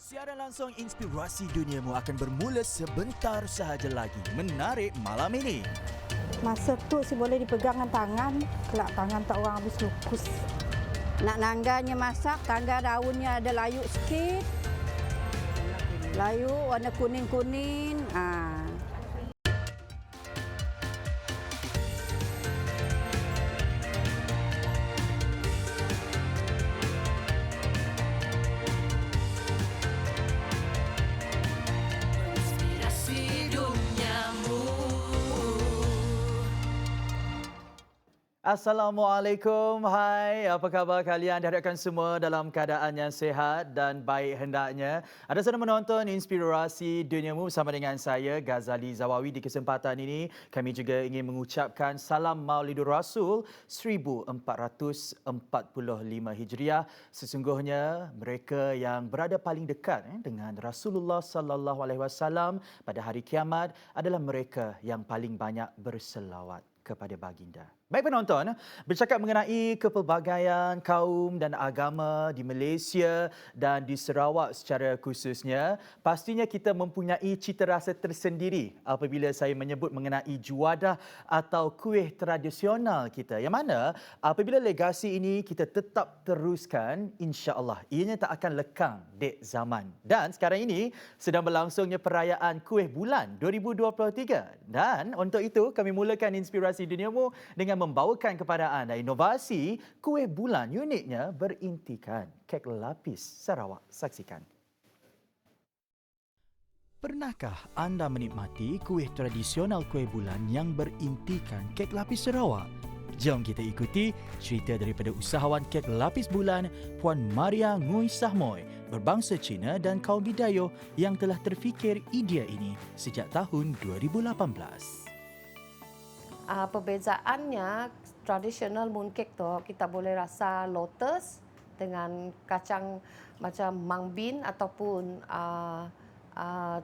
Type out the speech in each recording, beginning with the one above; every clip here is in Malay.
Siaran langsung Inspirasi Duniamu akan bermula sebentar sahaja lagi. Menarik malam ini. Masa tu si boleh dipegang dengan tangan, kelak tangan tak orang habis lukus. Nak nangganya masak, tangga daunnya ada layu sikit. Layu warna kuning-kuning. Assalamualaikum, hai, apa khabar kalian? Diharapkan semua dalam keadaan yang sihat dan baik hendaknya. Anda sedang menonton Inspirasi Duniamu bersama dengan saya, Ghazali Zawawi. Di kesempatan ini, kami juga ingin mengucapkan salam Maulidur Rasul 1445 Hijriah. Sesungguhnya mereka yang berada paling dekat dengan Rasulullah sallallahu alaihi wasallam pada hari kiamat adalah mereka yang paling banyak berselawat kepada baginda. Baik penonton, bercakap mengenai kepelbagaian kaum dan agama di Malaysia dan di Sarawak secara khususnya, pastinya kita mempunyai cita rasa tersendiri apabila saya menyebut mengenai juadah atau kuih tradisional kita. Yang mana apabila legasi ini kita tetap teruskan, insya-Allah ianya tak akan lekang dek zaman. Dan sekarang ini sedang berlangsungnya perayaan Kuih Bulan 2023. Dan untuk itu kami mulakan Inspirasi Duniamu dengan membawakan kepada anda inovasi kuih bulan uniknya berintikan kek lapis Sarawak. Saksikan. Pernahkah anda menikmati kuih tradisional kuih bulan yang berintikan kek lapis Sarawak? Jom kita ikuti cerita daripada usahawan kek lapis bulan Puan Maria Ngui Sahmoy berbangsa Cina dan kaum Bidayo yang telah terfikir idea ini sejak tahun 2018. Perbezaannya tradisional mooncake tu kita boleh rasa lotus dengan kacang macam mung bean ataupun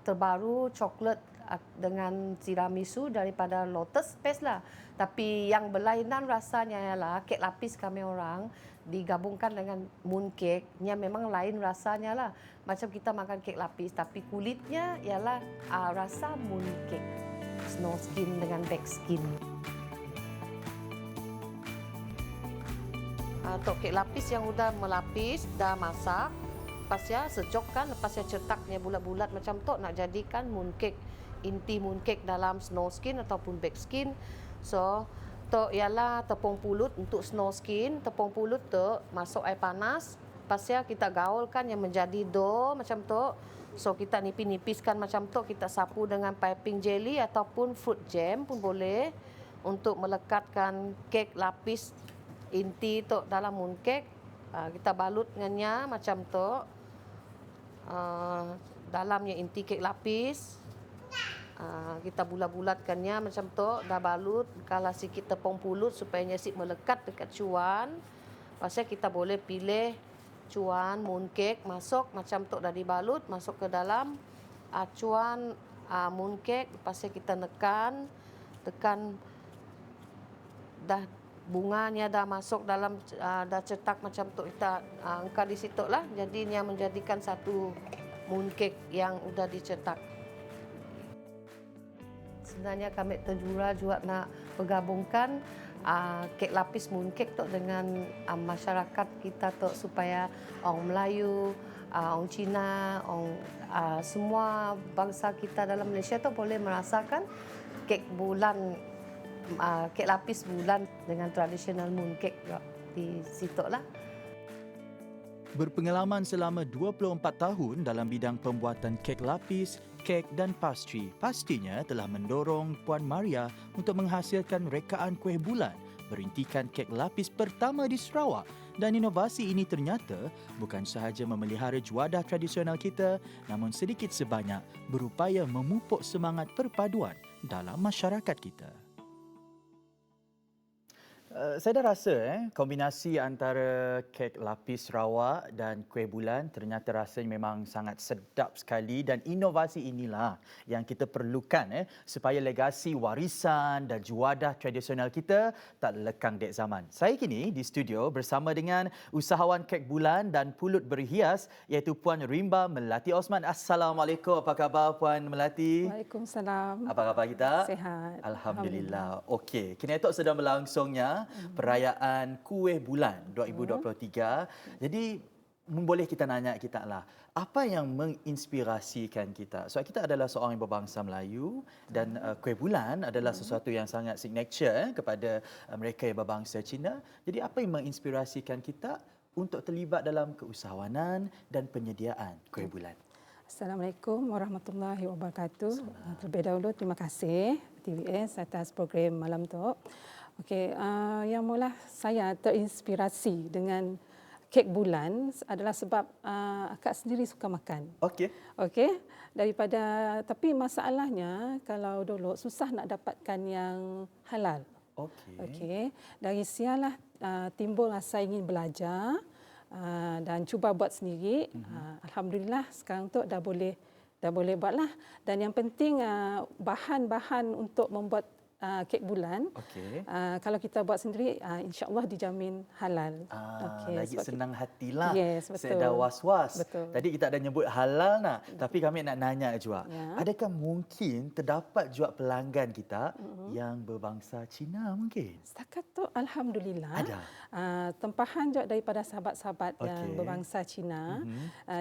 terbaru coklat dengan tiramisu daripada lotus best lah. Tapi yang berlainan rasanya ialah kek lapis kami orang digabungkan dengan mooncake nya memang lain rasanya lah. Macam kita makan kek lapis tapi kulitnya ialah rasa mooncake. Snow skin dengan back skin. Untuk kek lapis yang sudah melapis, dah masak, lepas ya sejuk kan, lepas ya cetaknya bulat-bulat macam tu nak jadikan mooncake, inti mooncake dalam snow skin ataupun back skin. So, tu ialah tepung pulut untuk snow skin, tepung pulut tu masuk air panas, lepas ya kita gaulkan yang menjadi dough macam tu. So kita nipis-nipiskan macam tu, kita sapu dengan piping jelly ataupun fruit jam pun boleh untuk melekatkan kek lapis inti tu dalam mooncake. Kita balut dengannya macam tu. Dalamnya inti kek lapis. Kita bulat-bulatkannya macam tu, dah balut, kalah sikit tepung pulut supaya nyesip melekat dekat cuan. Pasal kita boleh pilih cuan mooncake masuk macam tu dah dibalut masuk ke dalam cuan mooncake. Lepas kita tekan dah bunganya dah masuk dalam dah cetak macam tu, kita angkat di situ lah, jadinya menjadikan satu mooncake yang sudah dicetak. Sebenarnya kami terjura juga nak bergabungkan kek lapis mooncake tu dengan masyarakat kita tu supaya orang Melayu, orang Cina, orang semua bangsa kita dalam Malaysia tu boleh merasakan kek bulan, kek lapis bulan dengan tradisional mooncake di situ lah. Berpengalaman selama 24 tahun dalam bidang pembuatan kek lapis, kek dan pastri, pastinya telah mendorong Puan Maria untuk menghasilkan rekaan kuih bulan berintikan kek lapis pertama di Sarawak. Dan inovasi ini ternyata bukan sahaja memelihara juadah tradisional kita, namun sedikit sebanyak berupaya memupuk semangat perpaduan dalam masyarakat kita. Saya dah rasa kombinasi antara kek lapis Sarawak dan kuih bulan ternyata rasanya memang sangat sedap sekali dan inovasi inilah yang kita perlukan supaya legasi warisan dan juadah tradisional kita tak lekang dek zaman. Saya kini di studio bersama dengan usahawan kek bulan dan pulut berhias iaitu Puan Rimba Melati Osman. Assalamualaikum. Apa khabar Puan Melati? Waalaikumsalam. Apa khabar kita? Sihat. Alhamdulillah. Okey, kini esok sedang berlangsungnya perayaan Kuih Bulan 2023. Jadi boleh kita nanya kita lah, apa yang menginspirasikan kita? Sebab kita adalah seorang yang berbangsa Melayu dan Kuih Bulan adalah sesuatu yang sangat signature kepada mereka yang berbangsa Cina. Jadi apa yang menginspirasikan kita untuk terlibat dalam keusahawanan dan penyediaan Kuih Bulan? Assalamualaikum warahmatullahi wabarakatuh. Terlebih dahulu terima kasih TVS atas program malam tu. Okey, yang mula saya terinspirasi dengan kek bulan adalah sebab akak sendiri suka makan. Okey. Okey, tapi masalahnya kalau dulu susah nak dapatkan yang halal. Okey. Okey, dari sialah timbul rasa ingin belajar dan cuba buat sendiri. Alhamdulillah sekarang tu dah boleh buatlah. Dan yang penting bahan-bahan untuk membuat kek bulan. Okey. Kalau kita buat sendiri insya-Allah dijamin halal. Lagi senang hatilah. Yes, betul. Saya dah was-was. Betul. Tadi kita ada nyebut halal nak, tapi kami nak nanya juga. Ya. Adakah mungkin terdapat juga pelanggan kita yang berbangsa Cina mungkin? Setakat tu alhamdulillah. Ada. Tempahan juga daripada sahabat-sahabat yang Okey. berbangsa Cina.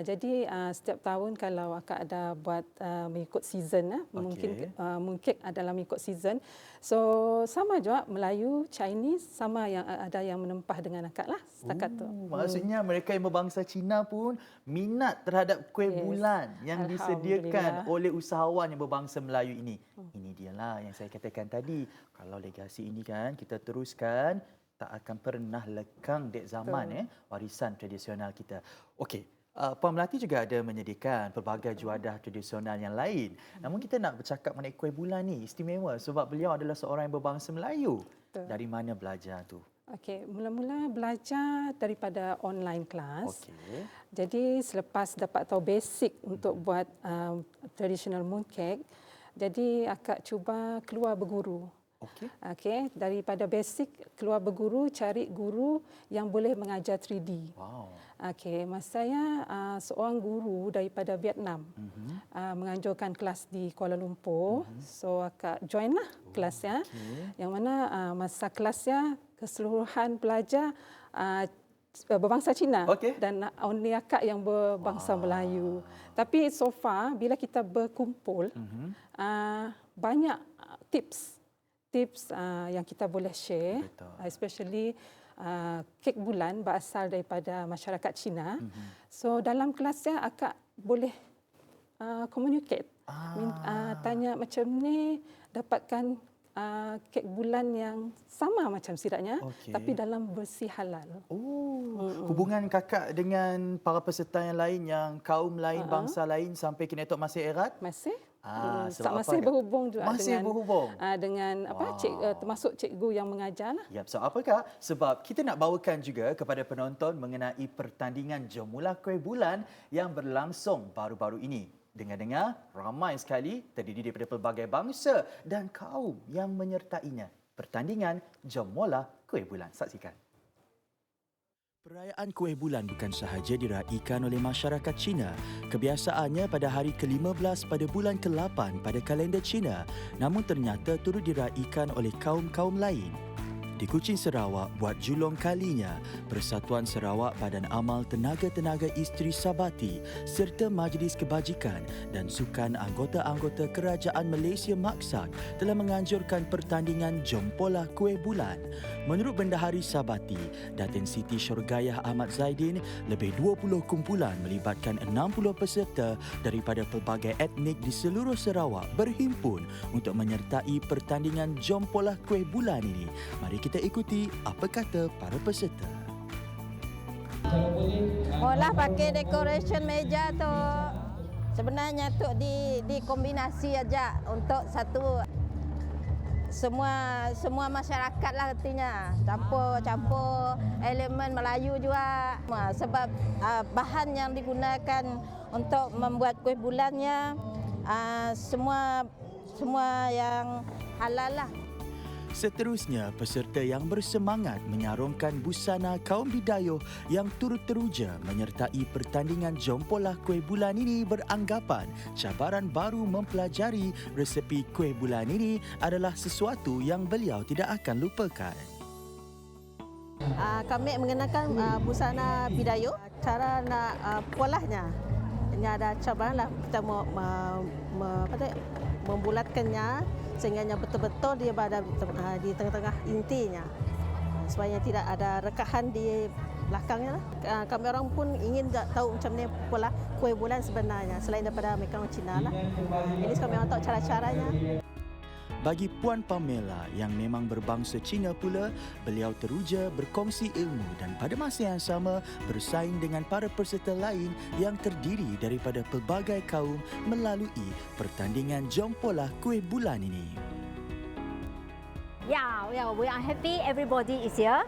Jadi setiap tahun kalau akak ada buat mengikut season mungkin mooncake adalah mengikut season. So sama juga Melayu, Chinese sama yang ada yang menempah dengan akak lah setakat tu. Maksudnya mereka yang berbangsa Cina pun minat terhadap kuih bulan yang disediakan oleh usahawan yang berbangsa Melayu ini. Ini dialah yang saya katakan tadi. Kalau legasi ini kan kita teruskan, tak akan pernah lekang dek zaman warisan tradisional kita. Okey. Puan Melati juga ada menyediakan pelbagai juadah tradisional yang lain. Namun kita nak bercakap mengenai kuih bulan ni istimewa sebab beliau adalah seorang yang berbangsa Melayu. Betul. Dari mana belajar tu? Okey, mula-mula belajar daripada online class. Okey. Jadi selepas dapat tahu basic untuk buat traditional mooncake, jadi akak cuba keluar berguru. Okey. Okey, daripada basic keluar berguru, cari guru yang boleh mengajar 3D. Wow. Okey, masa saya seorang guru daripada Vietnam menganjurkan kelas di Kuala Lumpur. So akak join lah kelasnya. Yang mana masa kelasnya keseluruhan pelajar berbangsa Cina dan only akak yang berbangsa Melayu. Tapi so far bila kita berkumpul banyak tips yang kita boleh share. Betul. Especially kek bulan berasal daripada masyarakat Cina. So dalam kelasnya akak boleh communicate. Tanya macam ni dapatkan kek bulan yang sama macam siratnya tapi dalam versi halal. Hubungan kakak dengan para peserta yang lain yang kaum lain, bangsa lain sampai kini esok masih erat? Masih. Sebab masih apa? berhubung juga dengan termasuk cikgu yang mengajar lah. Ya, sebab apa Kak? Sebab kita nak bawakan juga kepada penonton mengenai pertandingan Jemulah Kuih Bulan yang berlangsung baru-baru ini. Dengar-dengar ramai sekali terdiri daripada pelbagai bangsa dan kaum yang menyertainya. Pertandingan Jemulah Kuih Bulan. Saksikan. Perayaan Kuih Bulan bukan sahaja diraikan oleh masyarakat Cina. Kebiasaannya pada hari ke-15 pada bulan ke-8 pada kalender Cina, namun ternyata turut diraikan oleh kaum-kaum lain. Di Kuching Sarawak buat julung kalinya, Persatuan Sarawak Badan Amal Tenaga-Tenaga Isteri Sabati serta Majlis Kebajikan dan Sukan anggota-anggota Kerajaan Malaysia Maksak telah menganjurkan pertandingan Jempolah Kuih Bulan. Menurut Bendahari Sabati, Datin Siti Syurgayah Ahmad Zaidin, lebih 20 kumpulan melibatkan 60 peserta daripada pelbagai etnik di seluruh Sarawak berhimpun untuk menyertai pertandingan Jempolah Kuih Bulan ini. Mari kita ikuti apa kata para peserta. Olah pakai decoration meja tu. Sebenarnya tu dikombinasi aja untuk satu semua masyarakat lah artinya. Campur elemen Melayu juga. Sebab bahan yang digunakan untuk membuat kuih bulannya semua yang halal lah. Seterusnya, peserta yang bersemangat menyarongkan busana kaum Bidayuh yang turut teruja menyertai pertandingan jompolah kuih bulan ini beranggapan cabaran baru mempelajari resepi kuih bulan ini adalah sesuatu yang beliau tidak akan lupakan. Kami mengenakan busana Bidayuh. Cara nak polahnya, ini ada cabaran lah. Kita membulatkannya sehingga betul-betul dia berada di tengah-tengah intinya. Supaya tidak ada rekahan di belakangnya lah. Kami orang pun ingin tahu macam mana pola kuih bulan sebenarnya selain daripada mereka orang Cina lah. Ini kami orang tahu cara-caranya. Bagi Puan Pamela yang memang berbangsa Cina pula, beliau teruja berkongsi ilmu dan pada masa yang sama bersaing dengan para peserta lain yang terdiri daripada pelbagai kaum melalui pertandingan jompolah kuih bulan ini. Yeah, we are happy everybody is here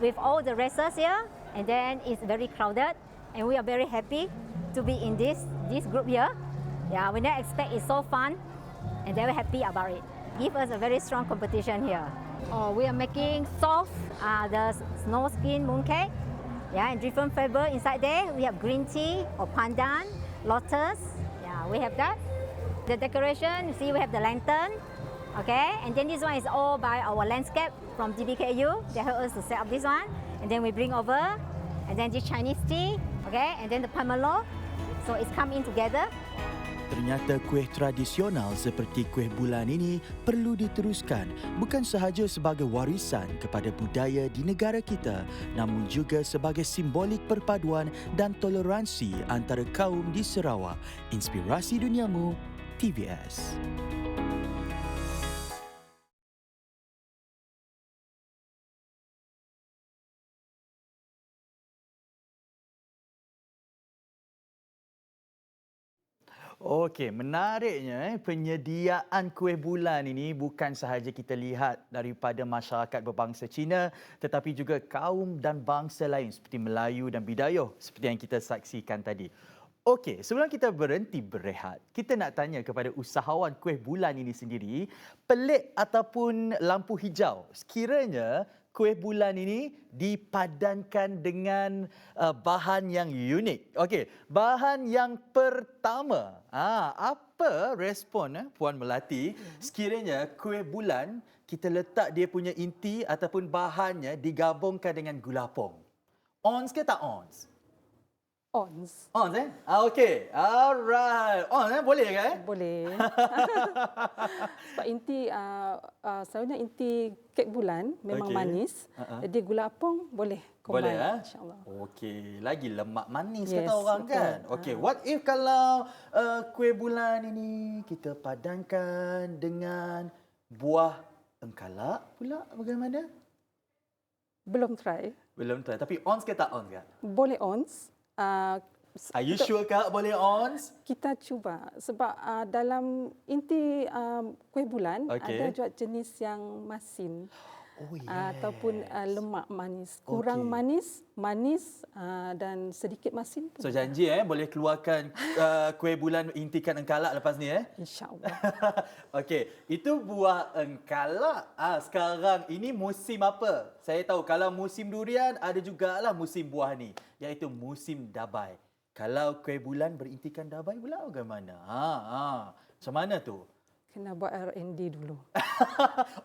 with all the racers here, and then it's very crowded and we are very happy to be in this group here. Yeah, we never expect it's so fun and very happy about it. Give us a very strong competition here. We are making soft the snow skin mooncake. Yeah, in different flavor inside there. We have green tea or pandan, lotus. Yeah, we have that. The decoration, you see we have the lantern. Okay, and then this one is all by our landscape from DBKU. They help us to set up this one. And then we bring over, and then this Chinese tea. Okay, and then the pomelo. So it's come in together. Ternyata kuih tradisional seperti kuih bulan ini perlu diteruskan bukan sahaja sebagai warisan kepada budaya di negara kita, namun juga sebagai simbolik perpaduan dan toleransi antara kaum di Sarawak. Inspirasi Duniamu, TVS. Okey, menariknya penyediaan kuih bulan ini bukan sahaja kita lihat daripada masyarakat berbangsa Cina tetapi juga kaum dan bangsa lain seperti Melayu dan Bidayuh seperti yang kita saksikan tadi. Okey, sebelum kita berhenti berehat, kita nak tanya kepada usahawan kuih bulan ini sendiri, pelik ataupun lampu hijau sekiranya kuih bulan ini dipadankan dengan bahan yang unik. Okey, bahan yang pertama. Apa respon Puan Melati sekiranya kuih bulan kita letak dia punya inti ataupun bahannya digabungkan dengan gula pong? Ons ke tak ons? Ons. Ons okey. Alright. On boleh ke? Boleh. Sebab inti selalunya inti kek bulan memang manis. Jadi gula apung boleh combine. Boleh InsyaAllah. Okey, lagi lemak manis Yes, kata orang betul. kan. Okey, what if kalau kuih bulan ini kita padankan dengan buah engkalak pula bagaimana? Belum try. Belum tahu tapi ons ke tak ons ke? Boleh ons. Are you sure Kak boleh ons? Kita cuba sebab dalam inti kuih bulan Okey. ada juga jenis yang masin. Oh yes. Ataupun lemak manis. Kurang manis dan sedikit masin pun. So janji boleh keluarkan kuih bulan intikan engkalak lepas ni InsyaAllah. Okey, itu buah engkalak. Sekarang ini musim apa? Saya tahu kalau musim durian ada jugalah musim buah ni, iaitu musim dabai. Kalau kuih bulan berintikan dabai pula bagaimana? Macam mana tu? Kena buat R&D dulu.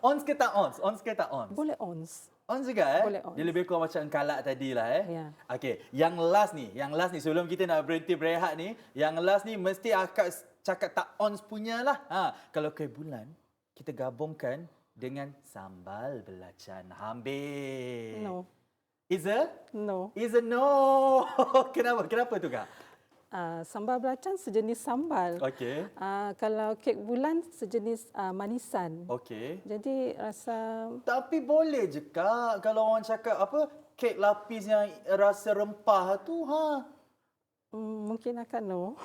Ons ke tak ons? Ons ke tak ons? Boleh ons. On juga Boleh on. Dia lebih kurang macam engkalak tadi lah Ya. Okey, yang last ni sebelum kita nak berhenti berehat ni, yang last ni mesti akak cakap tak on punya lah. Kalau kuih bulan kita gabungkan dengan sambal belacan. Ambil. No. Is a? No. Is a no. Kenapa tu Kak? Sambal belacan sejenis sambal. Okey. Kalau kek bulan sejenis manisan. Okey. Jadi rasa Tapi boleh je Kak kalau orang cakap apa kek lapis yang rasa rempah tu mungkin akan no.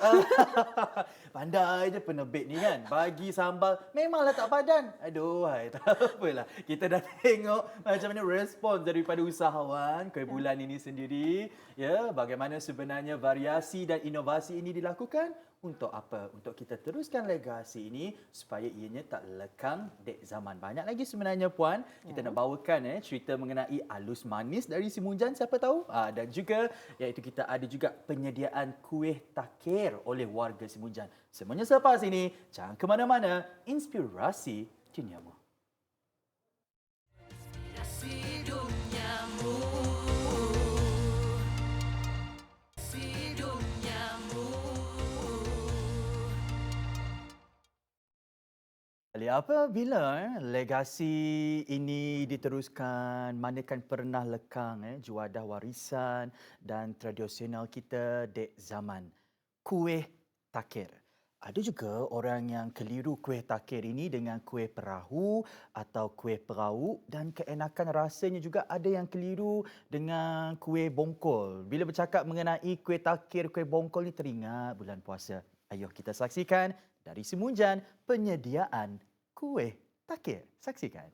Pandai je penerbit ni kan. Bagi sambal memanglah tak padan. Aduh, hai, tak apalah. Kita dah tengok macam mana respons daripada usahawan kuih bulan ini sendiri. Ya, bagaimana sebenarnya variasi dan inovasi ini dilakukan. Untuk apa? Untuk kita teruskan legasi ini supaya ianya tak lekang dek zaman. Banyak lagi sebenarnya Puan. Kita nak bawakan cerita mengenai alus manis dari Si Munjan, siapa tahu. Dan juga iaitu kita ada juga penyediaan kuih takir oleh warga Si Munjan. Semuanya selepas ini. Jangan ke mana-mana. Inspirasi Duniamu. Apabila legasi ini diteruskan, manakan pernah lekang juadah warisan dan tradisional kita dek zaman. Kuih takir. Ada juga orang yang keliru kuih takir ini dengan kuih perahu atau kuih perahu, dan keenakan rasanya juga ada yang keliru dengan kuih bongkol. Bila bercakap mengenai kuih takir, kuih bongkol ni teringat bulan puasa. Ayuh kita saksikan dari Si Munjan penyediaan kuih takir. Saksikan.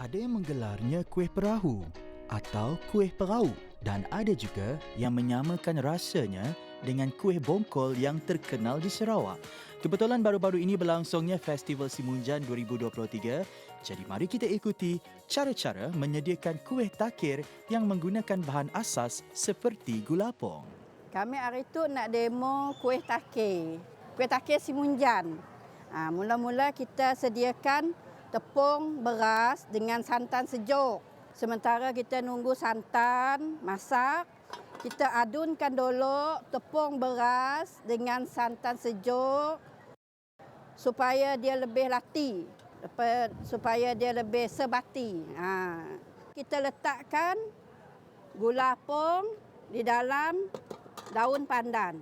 Ada yang menggelarnya kuih perahu atau kuih perahu, dan ada juga yang menyamakan rasanya dengan kuih bongkol yang terkenal di Sarawak. Kebetulan baru-baru ini berlangsungnya Festival Si Munjan 2023. Jadi mari kita ikuti cara-cara menyediakan kuih takir yang menggunakan bahan asas seperti gula apung. Kami hari itu nak demo kuih takir. Kuih takir Si Munjan. Mula-mula kita sediakan tepung beras dengan santan sejuk. Sementara kita nunggu santan masak, kita adunkan dulu tepung beras dengan santan sejuk supaya dia lebih lati, supaya dia lebih sebati. Kita letakkan gula apung di dalam daun pandan.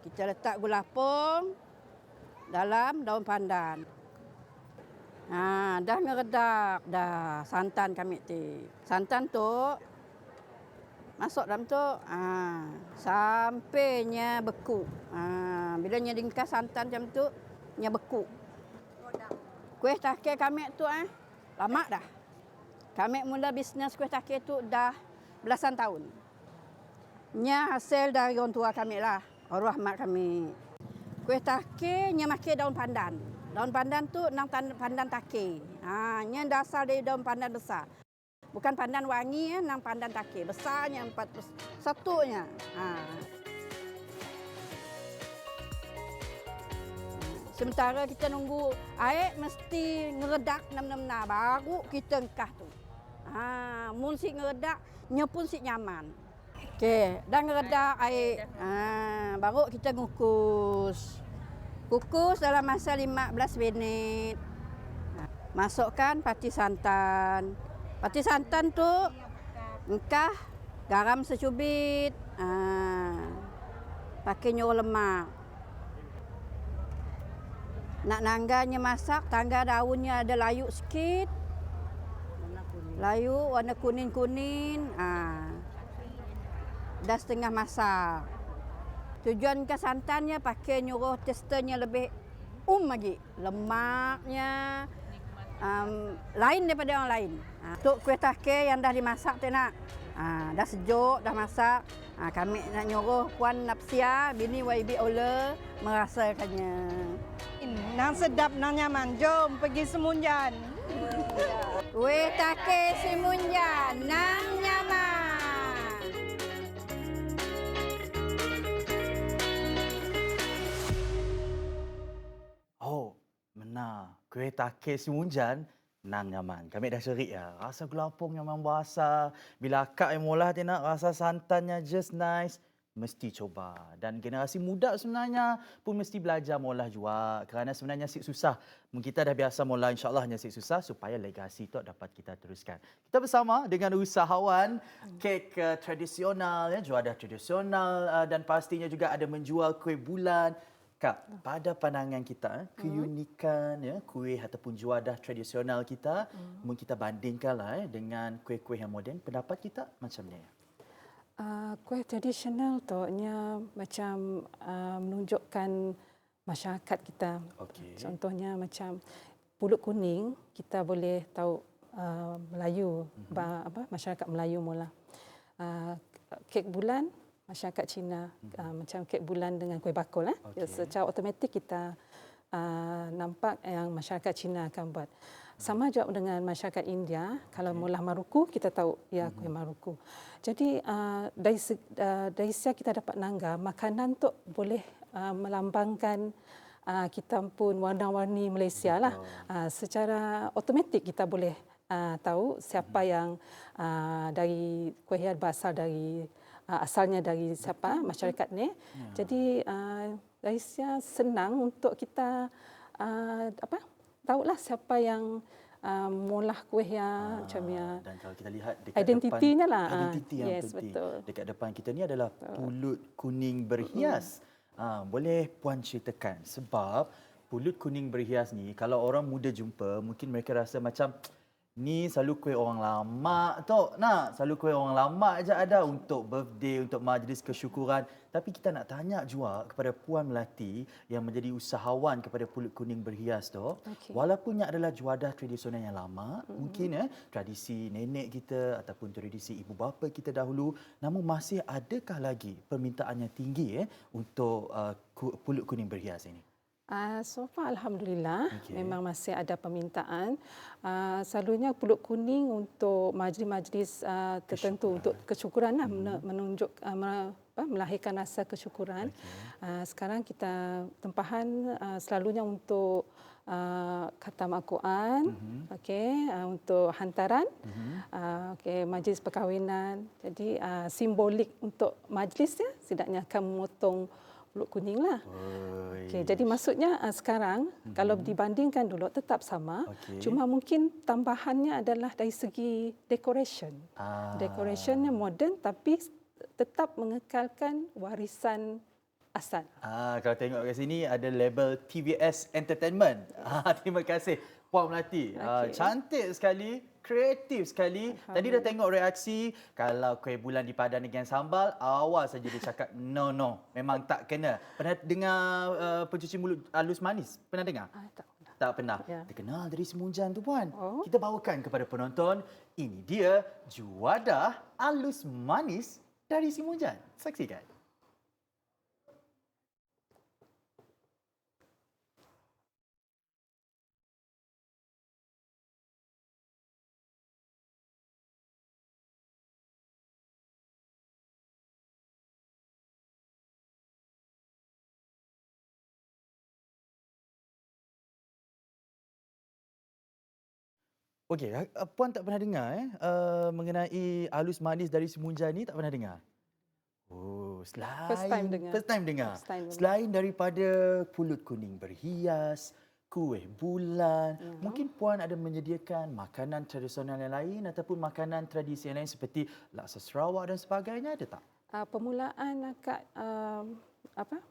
Kita letak gula apung dalam daun pandan. Dah meredak dah santan kami tu. Santan tu masuk dalam tu sampainya beku. Bila nya ringkas santan macam tu, nya beku. Kuih takir kami tu lama dah. Kami mula bisnes kuih takir tu dah belasan tahun. Nya hasil dari orang tua kami lah, arwah mak kami. Kuih takir nya makan daun pandan. Daun pandan tu nang pandan takir. Nya dasar dari daun pandan besar. Bukan pandan wangi, nang pandan takir. Besarnya 41-nya. Sementara kita nunggu air mesti ngeredak nam-namna baru kita engkah tu. Mun si ngeredak, nya pun si nyaman. Okey, dah ngeredak air. Baru kita ngukus. Kukus dalam masa 15 minit. Masukkan pati santan. Pati santan tu engkah garam secubit. Pakai nyuruh lemak. Nak nangganya masak, tangga daunnya ada layu sikit. Layu warna kuning-kuning. Dah setengah masak. Tujuan ke santannya pakai nyuruh testernya lebih lagi. Lemaknya lain daripada yang lain. Untuk kuih takir yang dah dimasak tu nak. Dah sejuk, dah masak. Kami nak nyuruh Puan Napsia, bini YB Ola merasakannya. Nang sedap, nang nyaman. Jom pergi Si Munjan. Kuih takir Si Munjan, nang nyaman. Oh, benar. Kuih takir Si Munjan, nang nyaman. Kami dah serik ya. Rasa gula apung yang membasar. Bila akak yang molah dia nak rasa santannya just nice. Mesti coba. Dan generasi muda sebenarnya pun mesti belajar molah juga. Kerana sebenarnya sik susah. Kita dah biasa molah, insyaAllah hanya sik susah supaya legasi itu dapat kita teruskan. Kita bersama dengan usahawan kek tradisional, juadah tradisional, dan pastinya juga ada menjual kuih bulan. Kak, pada pandangan kita, keunikan kuih ataupun juadah tradisional kita, mungkin kita bandingkanlah dengan kuih-kuih yang moden, pendapat kita macam ni? Kuih tradisional tu macam menunjukkan masyarakat kita. Okey. Contohnya macam pulut kuning, kita boleh tahu Melayu, masyarakat Melayu mula. Kek bulan, masyarakat Cina. Macam kek bulan dengan kuih bakul. Okey. Secara automatik kita nampak yang masyarakat Cina akan buat. Sama juga dengan masyarakat India, kalau mula Maruku, kita tahu kuih Maruku. Jadi dari segi kita dapat nangga, makanan tu boleh melambangkan kita pun warna-warni Malaysia lah. Secara automatik kita boleh tahu siapa yang dari kuih berasal dari asalnya dari siapa masyarakat ni. Jadi dari segi senang untuk kita tahulah siapa yang molah kuih yang macam ya. Dan kalau kita lihat dekat Identitinya depan, lah. identiti yang Yes, penting. betul. Dekat depan kita ni adalah pulut kuning berhias. Boleh Puan ceritakan sebab pulut kuning berhias ni kalau orang muda jumpa mungkin mereka rasa macam ni selalu kuih orang lama tok nak. Selalu kuih orang lama aja ada untuk birthday, untuk majlis kesyukuran. Tapi kita nak tanya juga kepada Puan Melati yang menjadi usahawan kepada pulut kuning berhias tu. Okey. Walaupun ia adalah juadah tradisional yang lama, mungkin tradisi nenek kita ataupun tradisi ibu bapa kita dahulu, namun masih adakah lagi permintaan yang tinggi untuk pulut kuning berhias ini? So far Alhamdulillah, memang masih ada permintaan. Selalunya pulut kuning untuk majlis-majlis tertentu untuk kesyukuran lah, menunjuk melahirkan rasa kesyukuran. Sekarang kita tempahan selalunya untuk khatam Al-Quran, untuk hantaran, majlis perkahwinan. Jadi simbolik untuk majlis setidaknya akan memotong pulut kuning lah. Jadi maksudnya sekarang kalau dibandingkan dulu tetap sama, cuma mungkin tambahannya adalah dari segi decoration. Decorationnya moden tapi tetap mengekalkan warisan asal. Kalau tengok kat sini ada label TVS Entertainment. Terima kasih Puan Melati. Cantik sekali, kreatif sekali. Tadi dah tengok reaksi. Kalau kuih bulan dipadan dengan sambal, awal saja dia cakap no, memang tak kena. Pernah dengar pencuci mulut halus manis? Pernah dengar? Tak pernah. Tak pernah. Ya. Terkenal dari Semunjan tu Puan. Kita bawakan kepada penonton. Ini dia juadah halus manis dari Semunjan. Saksikan. Okey, Puan tak pernah dengar mengenai halus manis dari Semunjan ni, tak pernah dengar? First time dengar. First time dengar. First time dengar. Selain daripada pulut kuning berhias, kuih bulan, mungkin Puan ada menyediakan makanan tradisional yang lain ataupun makanan tradisi yang lain seperti laksa Sarawak dan sebagainya, ada tak? Permulaan akak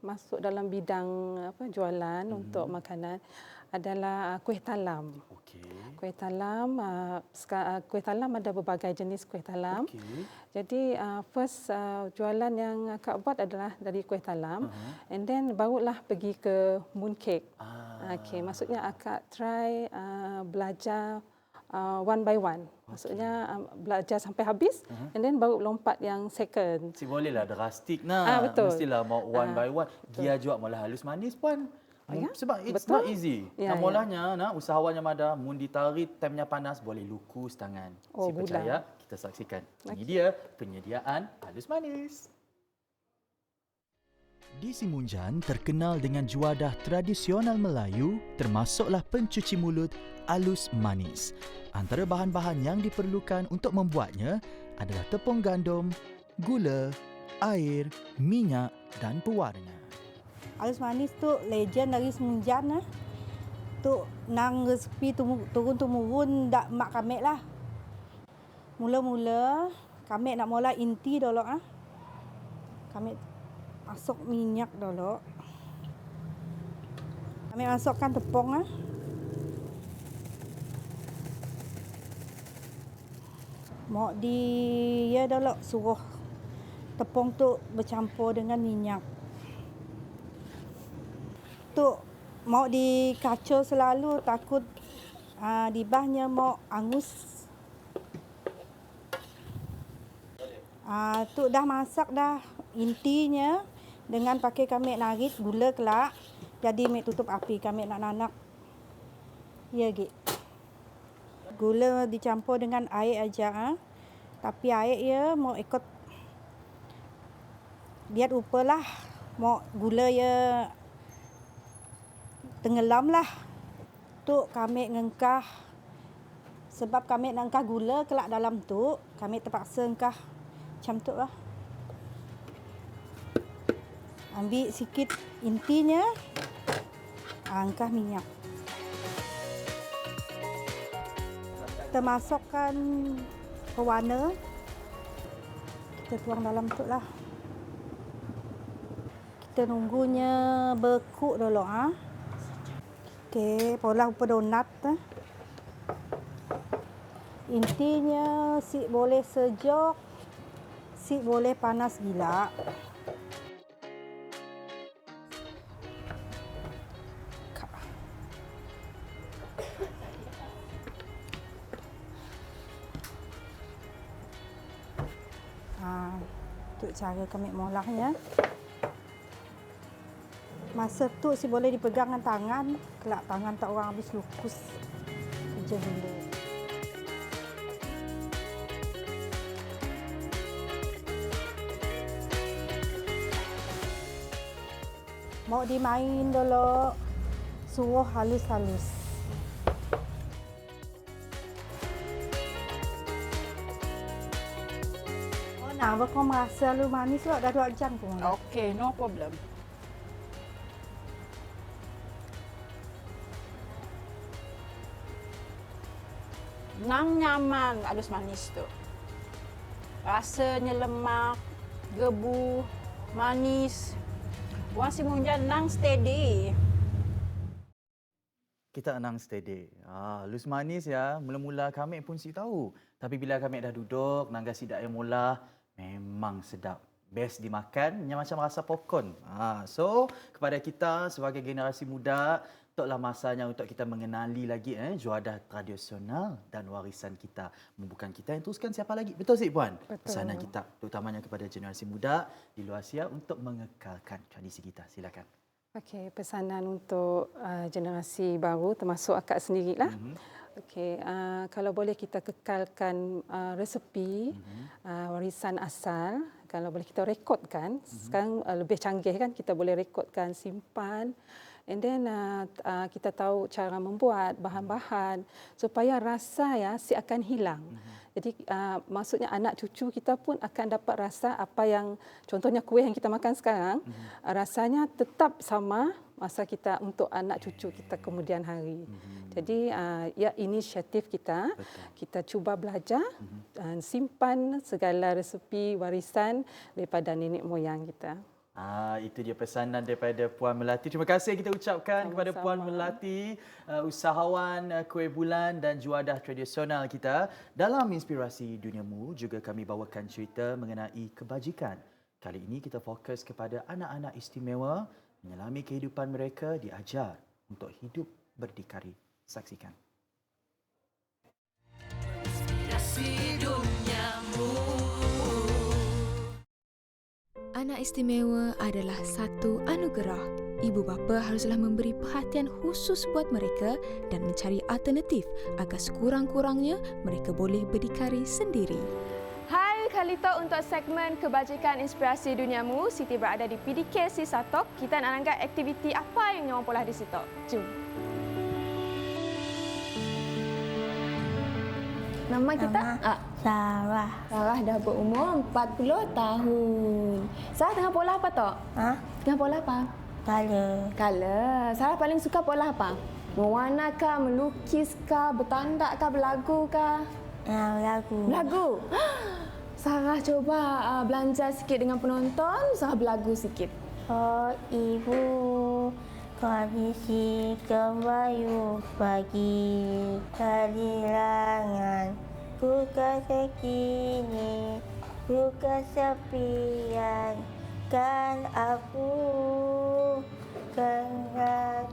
masuk dalam bidang jualan untuk makanan adalah kuih talam. Kuih talam, kuih talam ada berbagai jenis kuih talam. Jadi first jualan yang akak buat adalah dari kuih talam, and then barulah pergi ke mooncake. Maksudnya akak try belajar one by one. Maksudnya belajar sampai habis, and then baru lompat yang second. Si bolehlah drastik nak. Betul. Mestilah mau one by one. Dia jual malah halus manis Puan. Sebab it's Betul. not easy. Molahnya usahawan yang ada mun ditarik timnya panas boleh lukus tangan. Si percaya kita saksikan. Ini dia penyediaan halus manis. Di Semunjan terkenal dengan juadah tradisional Melayu termasuklah pencuci mulut halus manis. Antara bahan-bahan yang diperlukan untuk membuatnya adalah tepung gandum, gula, air, minyak dan pewarna. Halus manis tu legend dari Semunjan . Tu nang resepi turun-temurun dak mak kami lah. Mula-mula kami nak mula inti dulu . Kami masuk minyak dulu. Kami masukkan tepung . Mau di dulu suruh tepung tu bercampur dengan minyak. Tu mau dikacau selalu, takut dibahnya mau angus. Tu dah masak dah. Intinya dengan pakai kami narik gula kelak. Jadi mek tutup api kami nak nanak. Ya git. Gula dicampur dengan air aja. Tapi air ya mau ikut biar upalah. Mau gula ya tenggelam lah. Tu kami ngengkah. Sebab kami nak ngengkah gula kelak dalam tu, kami terpaksa ngengkah macam tu lah. Ambil sikit intinya, angkah minyak. Kita masukkan pewarna. Kita tuang dalam tu lah. Kita nunggunya berkuk dulu. Okey, pola rupa donat. Intinya si boleh sejuk, si boleh panas gila. Tu cara kami molahnya. Masa tu si boleh dipegang dengan tangan, kelak tangan tak orang habis lukus. Kerja dulu. Mau dimain dulu, suruh halus-halus. Oh, nah, kau merasa lu manis kok dah 2 jam pun. Okey, no problem. Nang nyaman halus manis tu. Rasanya lemak, gebu, manis. Buang si munjan nang steady. Kita nang steady. Lus manis ya. Mula-mula kami pun si tahu. Tapi bila kami dah duduk, nangga sidak yang mula, memang sedap. Best dimakan, macam rasa popcorn. So, kepada kita sebagai generasi muda, taklah masanya untuk kita mengenali lagi juadah tradisional dan warisan kita. Bukan kita yang teruskan, siapa lagi? Betul sih Puan? Betul. Pesanan kita, terutamanya kepada generasi muda di luar Asia untuk mengekalkan tradisi kita. Silakan. Okey, pesanan untuk generasi baru termasuk akak sendirilah. Okey, kalau boleh kita kekalkan resepi warisan asal, kalau boleh kita rekodkan. Sekarang lebih canggih kan, kita boleh rekodkan, simpan. And then kita tahu cara membuat bahan-bahan supaya rasa ya si akan hilang. Jadi maksudnya anak cucu kita pun akan dapat rasa apa yang contohnya kuih yang kita makan sekarang rasanya tetap sama masa kita untuk anak cucu kita kemudian hari. Jadi ya inisiatif kita, kita cuba belajar dan simpan segala resepi warisan daripada nenek moyang kita. Itu dia pesanan daripada Puan Melati. Terima kasih kita ucapkan kepada Puan Melati, usahawan kuih bulan dan juadah tradisional kita. Dalam Inspirasi Duniamu juga kami bawakan cerita mengenai kebajikan. Kali ini kita fokus kepada anak-anak istimewa, menyelami kehidupan mereka diajar untuk hidup berdikari. Saksikan. Inspirasi Duniamu. Anak istimewa adalah satu anugerah. Ibu bapa haruslah memberi perhatian khusus buat mereka dan mencari alternatif agar sekurang-kurangnya mereka boleh berdikari sendiri. Hai Khalito, untuk segmen Kebajikan Inspirasi Duniamu, Siti berada di PDK Sisatok. Kita nak angkat aktiviti apa yang nyawa pola di situ. Jom. Nama kita? Sarah. Sarah dah berumur 40 tahun. Sarah tengah pola apa tok? Tengah pola apa? Kala. Sarah paling suka pola apa? Mewarna kah, melukis kah, bertandak kah, berlagu kah? Berlagu. Sarah cuba belajar sikit dengan penonton. Sarah berlagu sikit. Oh ibu, kondisi kembayu pagi kehilangan ku kasih kini ku kesepian kan aku kena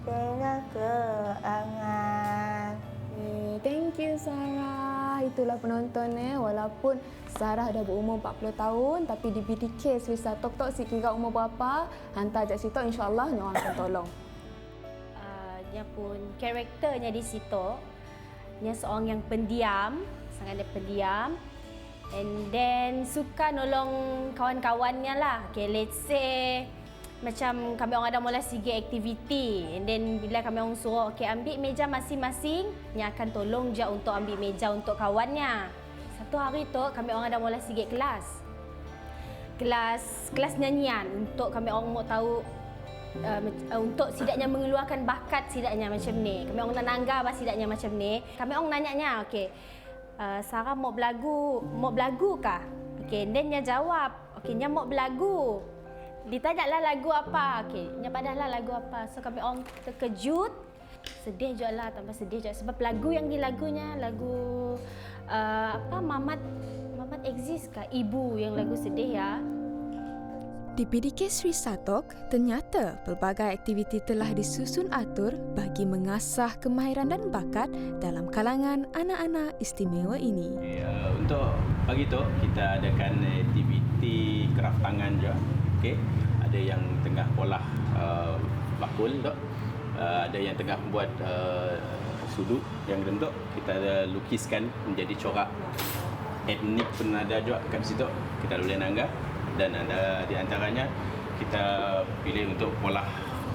keangan. Thank you Sarah. Itulah penonton walaupun Sarah dah berumur 40 tahun tapi di BDK Sri Satok Tok si kira umur berapa, hantar ajak situ insya-Allah dia orang akan tolong. Dia pun karakternya di situ. Dia seorang yang pendiam, sangat dia pendiam. And then suka nolong kawan-kawannya lah. Okay, let's say macam kami orang ada mula segi aktiviti. And then bila kami orang suruh, okay, ambil meja masing-masing, dia akan tolong je untuk ambil meja untuk kawannya. Satu hari tu kami orang ada mula segi kelas. Kelas nyanyian untuk kami orang mau tahu untuk sidaknya mengeluarkan bakat sidaknya macam ni. Kami orang nak nangga apa sidaknya macam ni. Kami orang nanya-nya, okey. Sarah mau belagu kah? Okey, then dia jawab, okey, dia mau belagu. Ditanyalah lagu apa? Okey, dia padahlah lagu apa. So kami orang terkejut. Sedih je lah, tambah sedih je sebab lagu yang dilagunya lagu Mamat exist kah? Ibu yang lagu sedih ya. Di PDK Sri Satok, ternyata pelbagai aktiviti telah disusun atur bagi mengasah kemahiran dan bakat dalam kalangan anak-anak istimewa ini. Untuk pagi tu kita adakan aktiviti kraft tangan juga. Okey, ada yang tengah polah bakul tu, ada yang tengah buat sudut yang bentuk kita ada lukiskan menjadi corak etnik pun ada juga kat situ. Kita boleh nangga. Dan ada di antaranya kita pilih untuk pola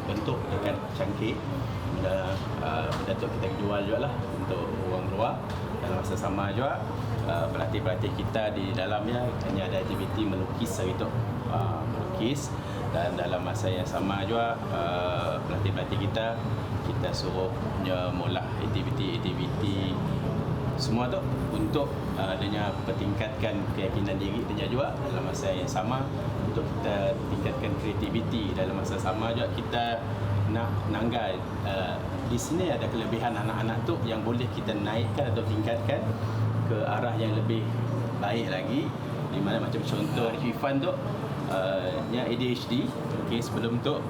bentuk dengan cangkir. Benda tu kita jual juga lah untuk orang luar. Dalam masa sama juga pelatih-pelatih kita di dalamnya hanya ada aktiviti melukis hari tu. Melukis, dan dalam masa yang sama juga pelatih-pelatih kita suruh mula aktiviti semua tu untuk adanya pertingkatkan keyakinan diri dia juga dalam masa yang sama, untuk kita tingkatkan kreativiti. Dalam masa sama juga kita nak nangga di sini ada kelebihan anak-anak tu yang boleh kita naikkan atau tingkatkan ke arah yang lebih baik lagi, di mana macam contoh Irfan tu nya ADHD. Okay, sebelum tu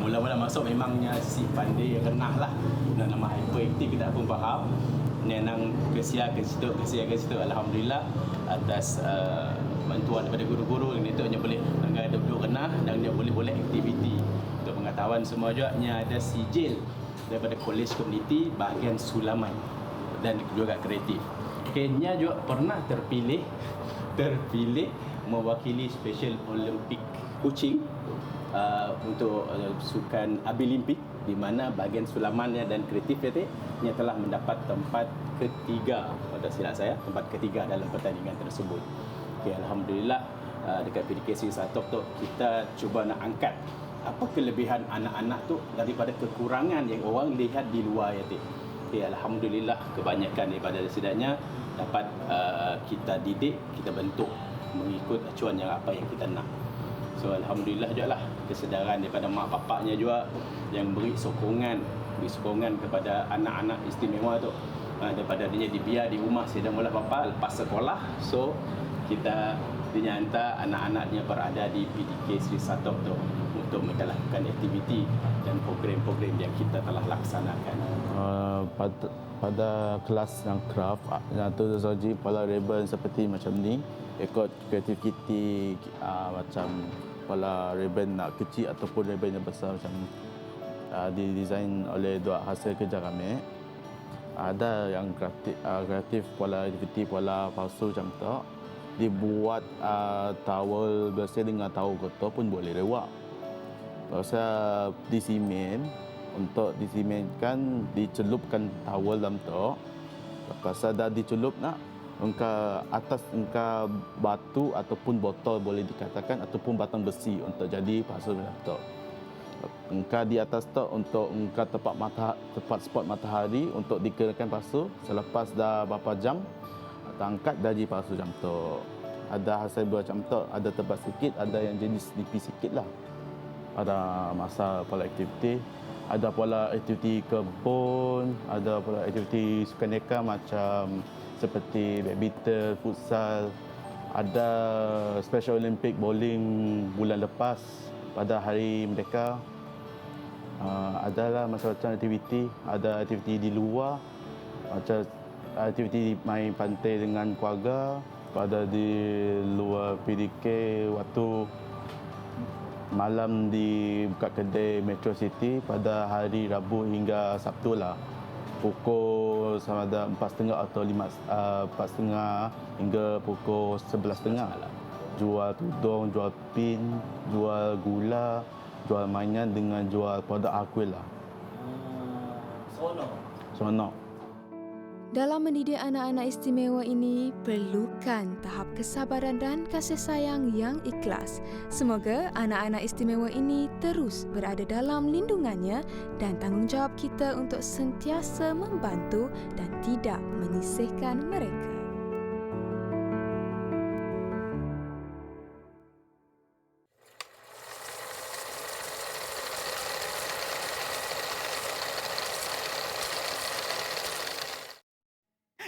mula-mula masuk memangnya si pandai renah lah, nama hyperaktif kita pun faham. Nenang kesia ke situ. Alhamdulillah atas bantuan daripada guru-guru ini tu dia boleh duduk renah dan dia boleh aktiviti. Untuk pengetahuan semua juga ada sijil daripada College Community bahagian Sulaman dan juga kreatif. Kenya juga pernah terpilih mewakili Special Olympic Kuching untuk sukan Abilimpik, di mana bahagian sulamannya dan kreatif dia telah mendapat tempat ketiga, pada silap saya tempat ketiga dalam pertandingan tersebut. Okay, alhamdulillah dekat PDK Sri Satok tu kita cuba nak angkat apa kelebihan anak-anak tu daripada kekurangan yang orang lihat di luar Okay, alhamdulillah kebanyakan daripada sidaknya dapat kita didik, kita bentuk mengikut acuan yang apa yang kita nak. So alhamdulillah juga lah kesedaran daripada mak bapaknya juga yang beri sokongan kepada anak-anak istimewa tu. Daripada dia dibiar di rumah sedang mula bapa lepas sekolah, so kita dia hantar anak-anaknya berada di PDK Sri Satok tu untuk mereka lakukan aktiviti dan program-program yang kita telah laksanakan. Pada kelas yang craft, yang tu saja pola ribbon seperti macam ni, ikut kreativiti macam pola ribbon nak kecil ataupun ribbon yang besar macam ni. Didesain oleh dua hasil kerja kami. Ada yang kreatif pola aktiviti pola palsu macam tu. Dibuat towel biasa dengan towel kotor pun boleh lewat. Pasal disimen, untuk disimenkan dicelupkan towel dalam tu. Pasal dah dicelup nak engkau atas engkau batu ataupun botol boleh dikatakan ataupun batang besi untuk jadi palsu macam tu. Engkau di atas tu untuk engkau tepat spot matahari untuk dikenakan palsu. Selepas dah berapa jam angkat dah jadi palsu macam tu. Ada hasil buat macam tu, ada tebal sikit, ada yang jenis nipis sikit lah. Ada masa pola aktiviti, ada pola aktiviti kebun, ada pola aktiviti sukaneka macam seperti badminton, futsal, Ada Special Olympic bowling bulan lepas pada Hari Merdeka. Adalah macam-macam aktiviti. Ada aktiviti di luar, macam aktiviti main pantai dengan keluarga. Pada di luar PDK waktu malam di buka kedai Metro City pada hari Rabu hingga Sabtu lah. Pukul sama ada 4.30 atau 4.30 hingga pukul 11.30 lah. Jual tudung, jual pin, jual gula, jual mainan dengan jual produk akuil lah. Seronok. Dalam mendidik anak-anak istimewa ini, perlukan tahap kesabaran dan kasih sayang yang ikhlas. Semoga anak-anak istimewa ini terus berada dalam lindungannya dan tanggungjawab kita untuk sentiasa membantu dan tidak menyisihkan mereka.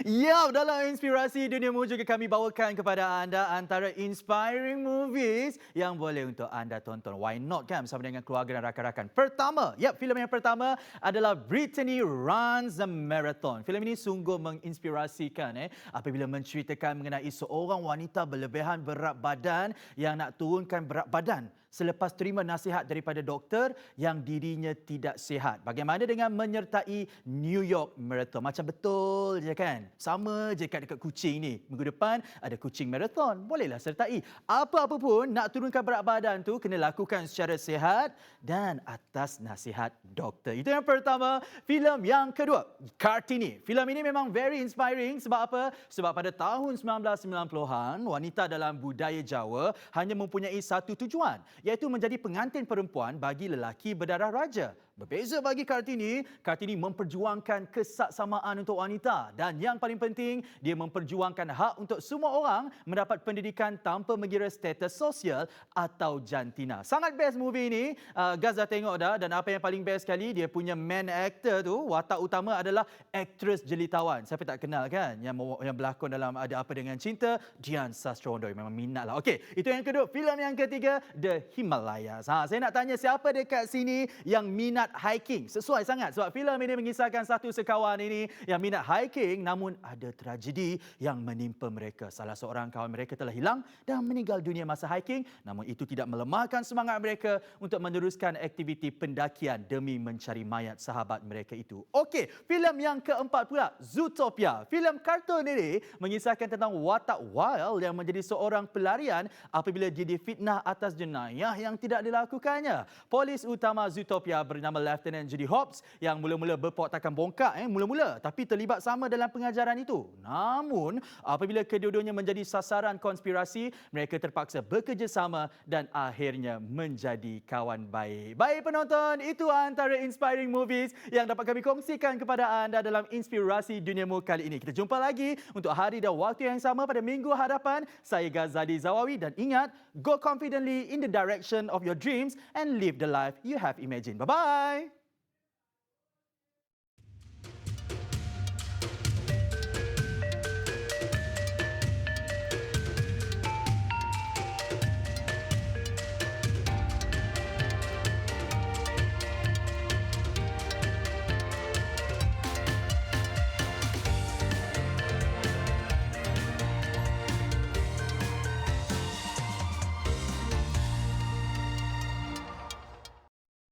Ya, dalam Inspirasi Duniamu juga kami bawakan kepada anda antara inspiring movies yang boleh untuk anda tonton. Why not kan bersama dengan keluarga dan rakan-rakan. Pertama, filem yang pertama adalah Brittany Runs the Marathon. Filem ini sungguh menginspirasikan apabila menceritakan mengenai seorang wanita berlebihan berat badan yang nak turunkan berat badan selepas terima nasihat daripada doktor yang dirinya tidak sihat. Bagaimana dengan menyertai New York Marathon? Macam betul je kan? Sama je kat dekat Kuching ni. Minggu depan ada Kuching Marathon. Bolehlah sertai. Apa-apa pun nak turunkan berat badan tu kena lakukan secara sihat dan atas nasihat doktor. Itu yang pertama. Filem yang kedua, Kartini. Filem ini memang very inspiring. Sebab apa? Sebab pada tahun 1990-an, wanita dalam budaya Jawa hanya mempunyai satu tujuan, iaitu menjadi pengantin perempuan bagi lelaki berdarah raja. Berbeza bagi Kartini, Kartini memperjuangkan kesaksamaan untuk wanita dan yang paling penting, dia memperjuangkan hak untuk semua orang mendapat pendidikan tanpa mengira status sosial atau jantina. Sangat best movie ini. Gaz dah tengok dah dan apa yang paling best sekali, dia punya main actor tu, watak utama adalah aktris jelitawan. Siapa tak kenal kan? Yang berlakon dalam Ada Apa Dengan Cinta, Dian Sastrondo. Memang minat lah. Okey, itu yang kedua. Filem yang ketiga, The Himalayas. Saya nak tanya siapa dekat sini yang minat hiking? Sesuai sangat sebab filem ini mengisahkan satu sekawan ini yang minat hiking namun ada tragedi yang menimpa mereka. Salah seorang kawan mereka telah hilang dan meninggal dunia masa hiking, namun itu tidak melemahkan semangat mereka untuk meneruskan aktiviti pendakian demi mencari mayat sahabat mereka itu. Okey, filem yang keempat pula, Zootopia. Filem kartun ini mengisahkan tentang watak Wild yang menjadi seorang pelarian apabila dia difitnah atas jenayah yang tidak dilakukannya. Polis utama Zootopia bernama Lieutenant Judy Hopps yang mula-mula berpok takkan bongkak mula-mula tapi terlibat sama dalam pengajaran itu. Namun apabila kedua-duanya menjadi sasaran konspirasi, mereka terpaksa bekerjasama dan akhirnya menjadi kawan baik. Baik penonton, itu antara inspiring movies yang dapat kami kongsikan kepada anda dalam Inspirasi Duniamu kali ini. Kita jumpa lagi untuk hari dan waktu yang sama pada minggu hadapan. Saya Ghazali Zawawi dan ingat, go confidently in the direction of your dreams and live the life you have imagined. Bye-bye.